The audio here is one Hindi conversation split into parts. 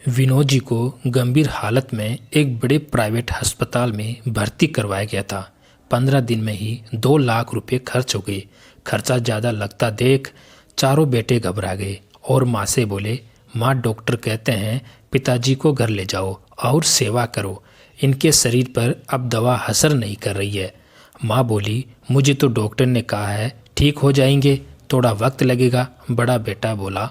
विनोद जी को गंभीर हालत में एक बड़े प्राइवेट अस्पताल में भर्ती करवाया गया था। 15 दिन में ही 2 लाख रुपए खर्च हो गए। खर्चा ज़्यादा लगता देख चारों बेटे घबरा गए और माँ से बोले, माँ डॉक्टर कहते हैं पिताजी को घर ले जाओ और सेवा करो, इनके शरीर पर अब दवा असर नहीं कर रही है। माँ बोली, मुझे तो डॉक्टर ने कहा है ठीक हो जाएंगे, थोड़ा वक्त लगेगा। बड़ा बेटा बोला,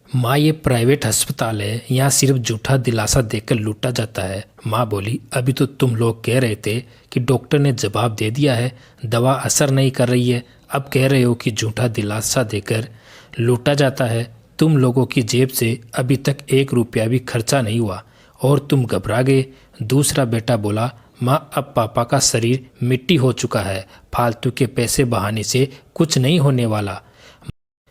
माँ ये प्राइवेट अस्पताल है, यहाँ सिर्फ झूठा दिलासा देकर लूटा जाता है। माँ बोली, अभी तो तुम लोग कह रहे थे कि डॉक्टर ने जवाब दे दिया है, दवा असर नहीं कर रही है, अब कह रहे हो कि झूठा दिलासा देकर लूटा जाता है। तुम लोगों की जेब से अभी तक 1 रुपया भी खर्चा नहीं हुआ और तुम घबरा गए। दूसरा बेटा बोला, माँ अब पापा का शरीर मिट्टी हो चुका है, फालतू के पैसे बहाने से कुछ नहीं होने वाला।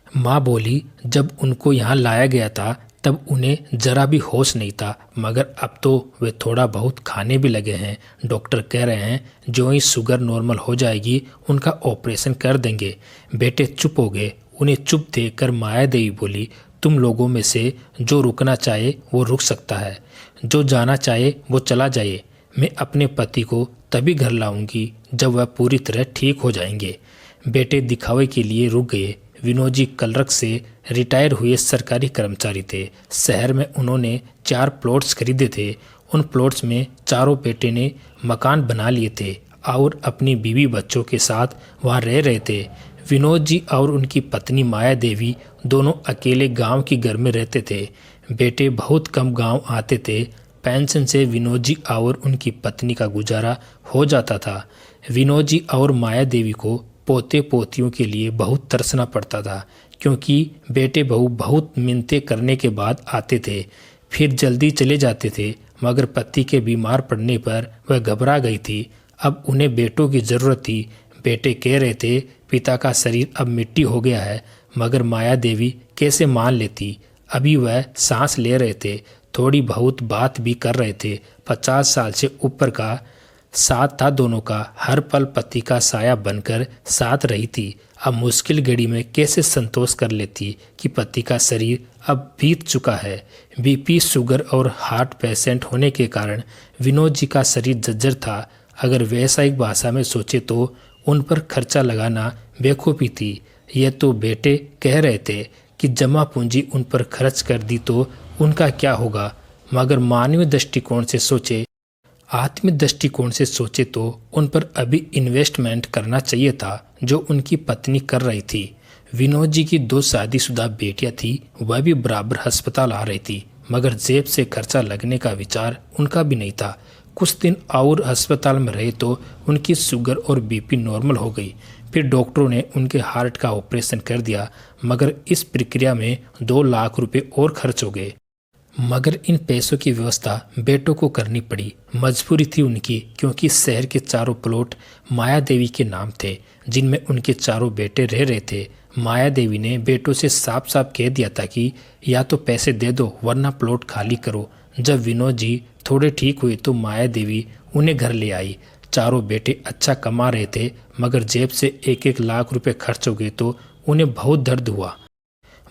माँ बोली, जब उनको यहाँ लाया गया था तब उन्हें जरा भी होश नहीं था, मगर अब तो वे थोड़ा बहुत खाने भी लगे हैं। डॉक्टर कह रहे हैं जो ही शुगर नॉर्मल हो जाएगी उनका ऑपरेशन कर देंगे। बेटे चुप हो गए। उन्हें चुप देखकर माया देवी बोली, तुम लोगों में से जो रुकना चाहे वो रुक सकता है, जो जाना चाहे वो चला जाए। मैं अपने पति को तभी घर लाऊंगी जब वह पूरी तरह ठीक हो जाएंगे। बेटे दिखावे के लिए रुक गए। विनोद जी कलरक से रिटायर हुए सरकारी कर्मचारी थे। शहर में उन्होंने 4 प्लॉट्स खरीदे थे। उन प्लॉट्स में चारों बेटे ने मकान बना लिए थे और अपनी बीवी बच्चों के साथ वहाँ रह रहे थे। विनोद जी और उनकी पत्नी माया देवी दोनों अकेले गांव के घर में रहते थे। बेटे बहुत कम गांव आते थे। पेंशन से विनोद जी और उनकी पत्नी का गुजारा हो जाता था। विनोद जी और माया देवी को पोते पोतियों के लिए बहुत तरसना पड़ता था, क्योंकि बेटे बहू बहुत मिन्नतें करने के बाद आते थे, फिर जल्दी चले जाते थे। मगर पति के बीमार पड़ने पर वह घबरा गई थी। अब उन्हें बेटों की ज़रूरत थी। बेटे कह रहे थे पिता का शरीर अब मिट्टी हो गया है, मगर माया देवी कैसे मान लेती। अभी वह सांस ले रहे थे, थोड़ी बहुत बात भी कर रहे थे। 50 साल से ऊपर का साथ था दोनों का। हर पल पति का साया बनकर साथ रही थी। अब मुश्किल घड़ी में कैसे संतोष कर लेती कि पति का शरीर अब बीत चुका है। बीपी, शुगर और हार्ट पेशेंट होने के कारण विनोद जी का शरीर जर्जर था। अगर व्यावसायिक भाषा में सोचे तो उन पर खर्चा लगाना बेवकूफ़ी थी। यह तो बेटे कह रहे थे कि जमा पूंजी उन पर खर्च कर दी तो उनका क्या होगा, मगर मानवीय दृष्टिकोण से सोचे, आत्मिक दृष्टिकोण से सोचे तो उन पर अभी इन्वेस्टमेंट करना चाहिए था जो उनकी पत्नी कर रही थी। विनोद जी की 2 शादीशुदा बेटियां थी, वह भी बराबर अस्पताल आ रही थी, मगर जेब से खर्चा लगने का विचार उनका भी नहीं था। कुछ दिन और अस्पताल में रहे तो उनकी शुगर और बीपी नॉर्मल हो गई। फिर डॉक्टरों ने उनके हार्ट का ऑपरेशन कर दिया, मगर इस प्रक्रिया में 2 लाख रुपए और खर्च हो गए। मगर इन पैसों की व्यवस्था बेटों को करनी पड़ी। मजबूरी थी उनकी, क्योंकि शहर के चारों प्लॉट माया देवी के नाम थे, जिनमें उनके चारों बेटे रह रहे थे। माया देवी ने बेटों से साफ साफ कह दिया था कि या तो पैसे दे दो वरना प्लॉट खाली करो। जब विनोद जी थोड़े ठीक हुए तो माया देवी उन्हें घर ले आई। चारों बेटे अच्छा कमा रहे थे, मगर जेब से 1-1 लाख रुपए खर्च हो गए तो उन्हें बहुत दर्द हुआ।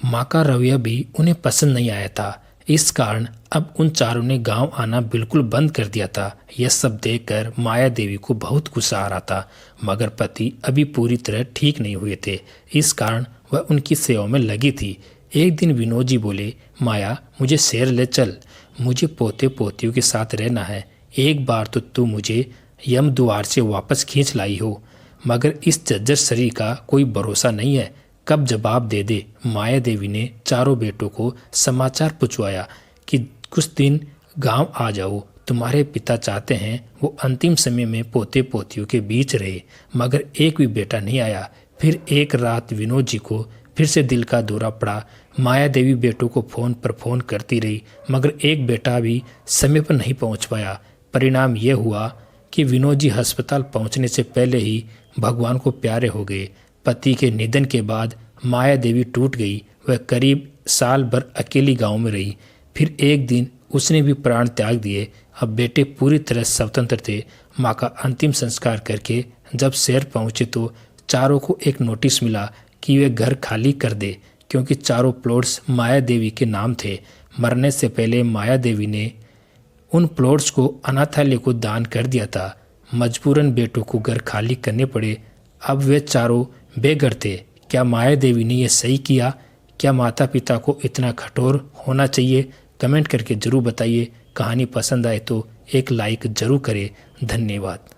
माँ का रवैया भी उन्हें पसंद नहीं आया था। इस कारण अब उन चारों ने गांव आना बिल्कुल बंद कर दिया था। यह सब देखकर माया देवी को बहुत गुस्सा आ रहा था, मगर पति अभी पूरी तरह ठीक नहीं हुए थे। इस कारण वह उनकी सेवा में लगी थी। एक दिन विनोद जी बोले, माया मुझे शहर ले चल, मुझे पोते पोतियों के साथ रहना है। एक बार तो तू मुझे यम द्वार से वापस खींच लाई हो, मगर इस जर्जर शरीर का कोई भरोसा नहीं है, कब जवाब दे दे। माया देवी ने चारों बेटों को समाचार पूछवाया कि कुछ दिन गांव आ जाओ, तुम्हारे पिता चाहते हैं वो अंतिम समय में पोते पोतियों के बीच रहे, मगर एक भी बेटा नहीं आया। फिर एक रात विनोद जी को फिर से दिल का दौरा पड़ा। माया देवी बेटों को फ़ोन पर फ़ोन करती रही, मगर एक बेटा भी समय पर नहीं पहुंच पाया। परिणाम यह हुआ कि विनोद जी अस्पताल पहुंचने से पहले ही भगवान को प्यारे हो गए। पति के निधन के बाद माया देवी टूट गई। वह करीब साल भर अकेली गांव में रही। फिर एक दिन उसने भी प्राण त्याग दिए। अब बेटे पूरी तरह स्वतंत्र थे। माँ का अंतिम संस्कार करके जब शहर पहुँचे तो चारों को एक नोटिस मिला कि वे घर खाली कर दे, क्योंकि चारों प्लॉट्स माया देवी के नाम थे। मरने से पहले माया देवी ने उन प्लॉट्स को अनाथालय को दान कर दिया था। मजबूरन बेटों को घर खाली करने पड़े। अब वे चारों बेघर थे। क्या माया देवी ने यह सही किया? क्या माता पिता को इतना कठोर होना चाहिए? कमेंट करके ज़रूर बताइए। कहानी पसंद आए तो एक लाइक ज़रूर करें। धन्यवाद।